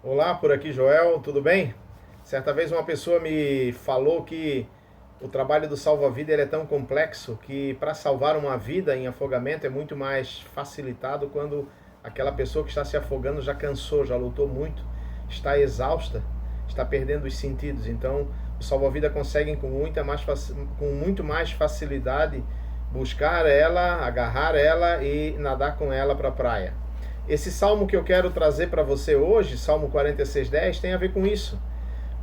Olá, por aqui Joel, tudo bem? Certa vez uma pessoa me falou que o trabalho do salva-vida ele é tão complexo que para salvar uma vida em afogamento é muito mais facilitado quando aquela pessoa que está se afogando já cansou, já lutou muito, está exausta, está perdendo os sentidos. Então, o salva-vida consegue com muito mais facilidade buscar ela, agarrar ela e nadar com ela para a praia. Esse salmo que eu quero trazer para você hoje, Salmo 46:10, tem a ver com isso.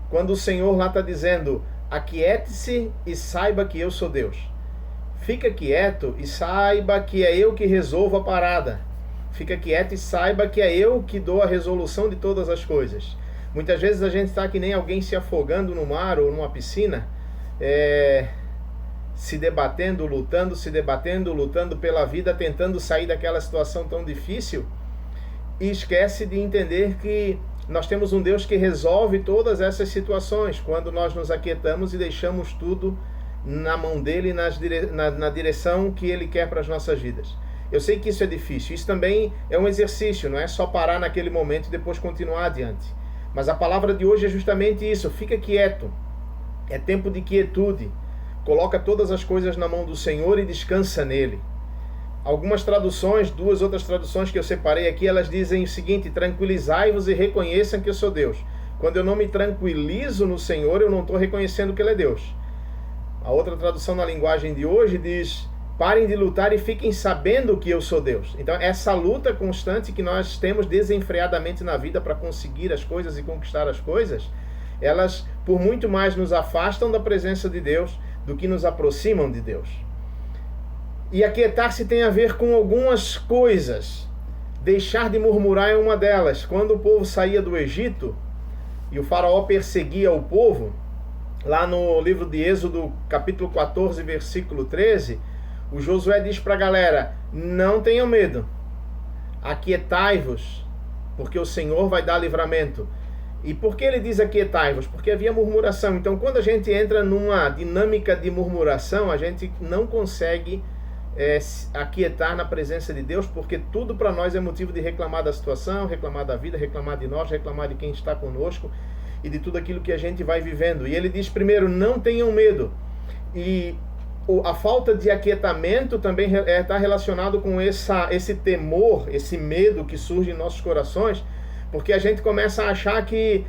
Quando o Senhor lá está dizendo: aquiete-se e saiba que eu sou Deus. Fica quieto e saiba que é eu que resolvo a parada. Fica quieto e saiba que é eu que dou a resolução de todas as coisas. Muitas vezes a gente está que nem alguém se afogando no mar ou numa piscina, se debatendo, lutando pela vida, tentando sair daquela situação tão difícil, e esquece de entender que nós temos um Deus que resolve todas essas situações quando nós nos aquietamos e deixamos tudo na mão dele, na direção que ele quer para as nossas vidas. Eu sei que isso é difícil, isso também é um exercício, não é só parar naquele momento e depois continuar adiante. Mas a palavra de hoje é justamente isso: fica quieto, é tempo de quietude, coloca todas as coisas na mão do Senhor e descansa nele. Algumas traduções, duas outras traduções que eu separei aqui, elas dizem o seguinte: tranquilizai-vos e reconheçam que eu sou Deus. Quando eu não me tranquilizo no Senhor, eu não estou reconhecendo que Ele é Deus. A outra tradução na linguagem de hoje diz: parem de lutar e fiquem sabendo que eu sou Deus. Então, essa luta constante que nós temos desenfreadamente na vida para conseguir as coisas e conquistar as coisas, elas por muito mais nos afastam da presença de Deus do que nos aproximam de Deus. E aquietar-se tem a ver com algumas coisas. Deixar de murmurar é uma delas. Quando o povo saía do Egito e o faraó perseguia o povo, lá no livro de Êxodo, capítulo 14, versículo 13, o Josué diz para a galera: não tenham medo, aquietai-vos, porque o Senhor vai dar livramento. E por que ele diz aquietai-vos? Porque havia murmuração. Então, quando a gente entra numa dinâmica de murmuração, a gente não consegue aquietar na presença de Deus, porque tudo para nós é motivo de reclamar da situação, reclamar da vida, reclamar de nós, reclamar de quem está conosco e de tudo aquilo que a gente vai vivendo. E ele diz primeiro: não tenham medo. E a falta de aquietamento também está relacionado com esse temor, esse medo que surge em nossos corações, porque a gente começa a achar que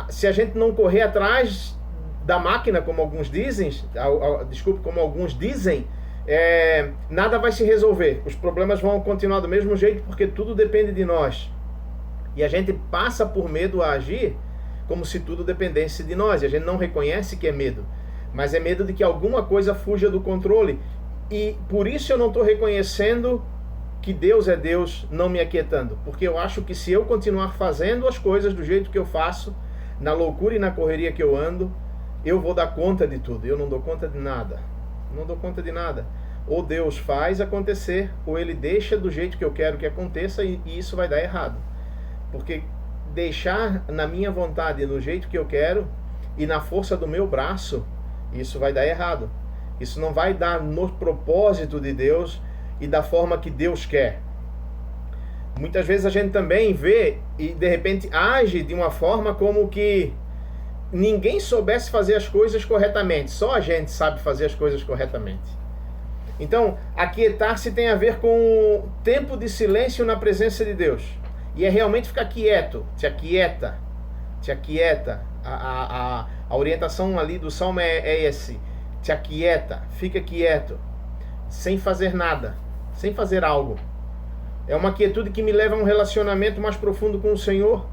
se a gente não correr atrás da máquina, como alguns dizem, nada vai se resolver. Os problemas vão continuar do mesmo jeito, porque tudo depende de nós. E a gente passa por medo a agir como se tudo dependesse de nós. E a gente não reconhece que é medo, mas é medo de que alguma coisa fuja do controle. E por isso eu não estou reconhecendo que Deus é Deus, não me aquietando. Porque eu acho que se eu continuar fazendo as coisas do jeito que eu faço, na loucura e na correria que eu ando, eu vou dar conta de tudo. Eu não dou conta de nada. Não dou conta de nada. Ou Deus faz acontecer, ou Ele deixa do jeito que eu quero que aconteça, e isso vai dar errado. Porque deixar na minha vontade, no jeito que eu quero e na força do meu braço, isso vai dar errado. Isso não vai dar no propósito de Deus e da forma que Deus quer. Muitas vezes a gente também vê e de repente age de uma forma como que ninguém soubesse fazer as coisas corretamente, só a gente sabe fazer as coisas corretamente. Então, aquietar-se tem a ver com tempo de silêncio na presença de Deus. E é realmente ficar quieto, te aquieta, te aquieta. A orientação ali do Salmo é esse: te aquieta, fica quieto, sem fazer nada, sem fazer algo. É uma quietude que me leva a um relacionamento mais profundo com o Senhor.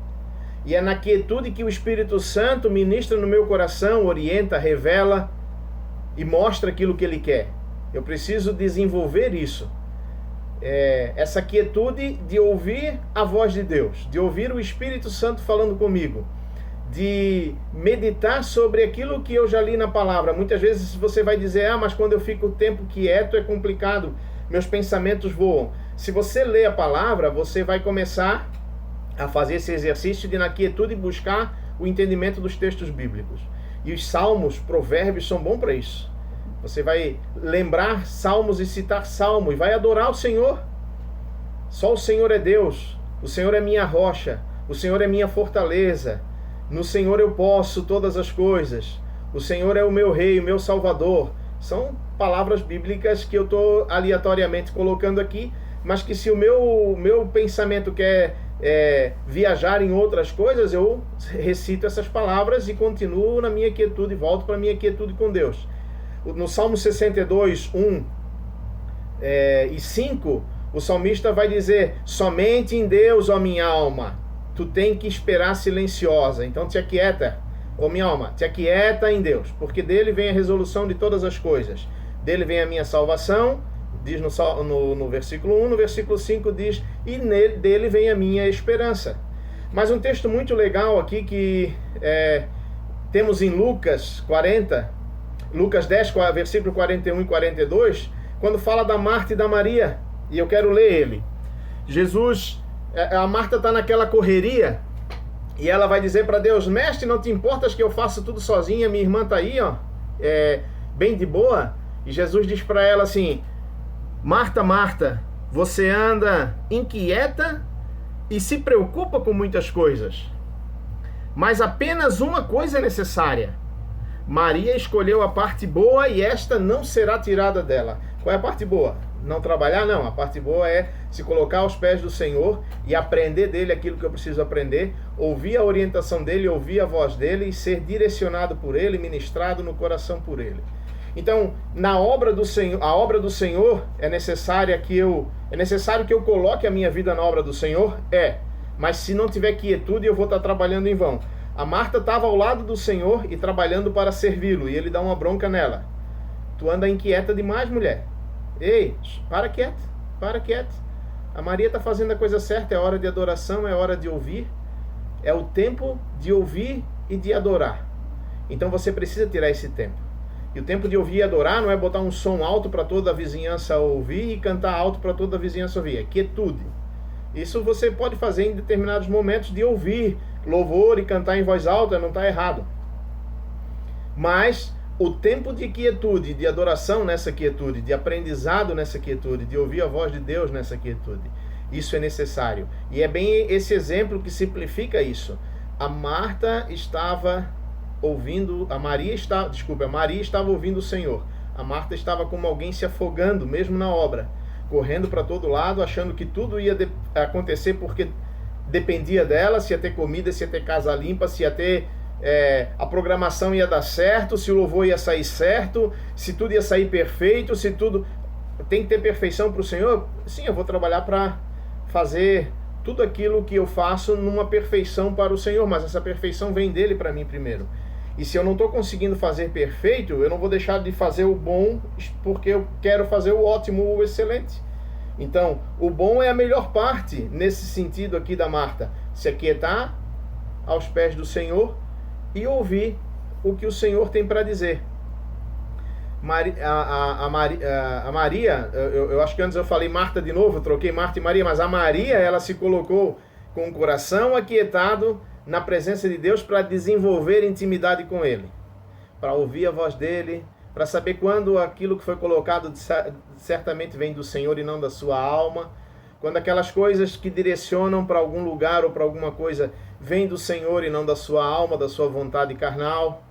E é na quietude que o Espírito Santo ministra no meu coração, orienta, revela e mostra aquilo que Ele quer. Eu preciso desenvolver isso. Essa quietude de ouvir a voz de Deus, de ouvir o Espírito Santo falando comigo, de meditar sobre aquilo que eu já li na palavra. Muitas vezes você vai dizer: mas quando eu fico o tempo quieto é complicado, meus pensamentos voam. Se você lê a palavra, você vai começar a fazer esse exercício de na quietude buscar o entendimento dos textos bíblicos. E os salmos, provérbios são bons para isso. Você vai lembrar salmos e citar salmo e vai adorar o Senhor. Só o Senhor é Deus, o Senhor é minha rocha, O Senhor é minha fortaleza. No Senhor eu posso todas as coisas. O Senhor é o meu rei, o meu salvador. São palavras bíblicas que eu estou aleatoriamente colocando aqui, mas que se o meu pensamento quer viajar em outras coisas, eu recito essas palavras e continuo na minha quietude, volto para a minha quietude com Deus. No Salmo 62, 1 e 5, o salmista vai dizer: somente em Deus, ó minha alma, tu tem que esperar silenciosa. Então te aquieta, ó minha alma, te aquieta em Deus, porque dele vem a resolução de todas as coisas. Dele vem a minha salvação, diz no versículo 1, no versículo 5 diz, e dele vem a minha esperança. Mas um texto muito legal aqui que temos em Lucas 10, versículo 41 e 42, quando fala da Marta e da Maria, e eu quero ler ele. Jesus, a Marta está naquela correria, e ela vai dizer para Deus: mestre, não te importas que eu faça tudo sozinha? Minha irmã está aí, ó, bem de boa. E Jesus diz para ela assim: Marta, Marta, você anda inquieta e se preocupa com muitas coisas, mas apenas uma coisa é necessária. Maria escolheu a parte boa e esta não será tirada dela. Qual é a parte boa? Não trabalhar? Não. A parte boa é se colocar aos pés do Senhor e aprender dele aquilo que eu preciso aprender, ouvir a orientação dele, ouvir a voz dele e ser direcionado por ele, ministrado no coração por ele. Então, na obra do Senhor, a obra do Senhor é necessário que eu coloque a minha vida na obra do Senhor? Mas se não tiver quietude, eu vou estar trabalhando em vão. A Marta estava ao lado do Senhor e trabalhando para servi-lo, e ele dá uma bronca nela: tu anda inquieta demais, mulher. Ei, para quieto. A Maria está fazendo a coisa certa, é hora de adoração, é hora de ouvir, é o tempo de ouvir e de adorar. Então você precisa tirar esse tempo. E o tempo de ouvir e adorar não é botar um som alto para toda a vizinhança ouvir e cantar alto para toda a vizinhança ouvir, é quietude. Isso você pode fazer em determinados momentos de ouvir louvor e cantar em voz alta, não está errado. Mas o tempo de quietude, de adoração nessa quietude, de aprendizado nessa quietude, de ouvir a voz de Deus nessa quietude, isso é necessário. E é bem esse exemplo que simplifica isso. A Marta estava ouvindo, a Maria estava ouvindo o Senhor. A Marta estava como alguém se afogando, mesmo na obra, correndo para todo lado, achando que tudo ia acontecer porque dependia dela, se ia ter comida, se ia ter casa limpa, se ia ter a programação ia dar certo, se o louvor ia sair certo, se tudo ia sair perfeito, se tudo tem que ter perfeição para o Senhor. Sim, eu vou trabalhar para fazer tudo aquilo que eu faço numa perfeição para o Senhor, mas essa perfeição vem dele para mim primeiro. E se eu não estou conseguindo fazer perfeito, eu não vou deixar de fazer o bom porque eu quero fazer o ótimo, o excelente. Então, o bom é a melhor parte nesse sentido aqui da Marta: se aquietar aos pés do Senhor e ouvir o que o Senhor tem para dizer. A Maria, eu acho que antes eu falei Marta de novo, eu troquei Marta e Maria, mas a Maria, ela se colocou com o coração aquietado na presença de Deus para desenvolver intimidade com Ele, para ouvir a voz dele, para saber quando aquilo que foi colocado certamente vem do Senhor e não da sua alma, quando aquelas coisas que direcionam para algum lugar ou para alguma coisa vêm do Senhor e não da sua alma, da sua vontade carnal.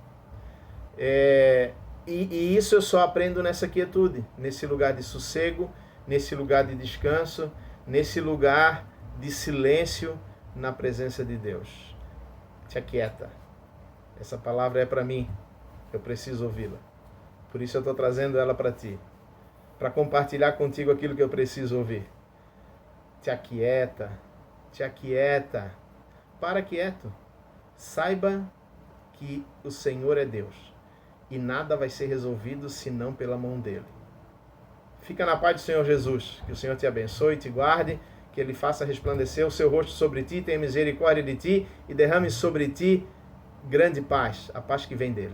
E isso eu só aprendo nessa quietude, nesse lugar de sossego, nesse lugar de descanso, nesse lugar de silêncio na presença de Deus. Te aquieta. Essa palavra é para mim, eu preciso ouvi-la. Por isso eu estou trazendo ela para ti, para compartilhar contigo aquilo que eu preciso ouvir. Te aquieta, para quieto. Saiba que o Senhor é Deus e nada vai ser resolvido senão pela mão dele. Fica na paz do Senhor Jesus, que o Senhor te abençoe e te guarde, que ele faça resplandecer o seu rosto sobre ti, tenha misericórdia de ti e derrame sobre ti grande paz, a paz que vem dele.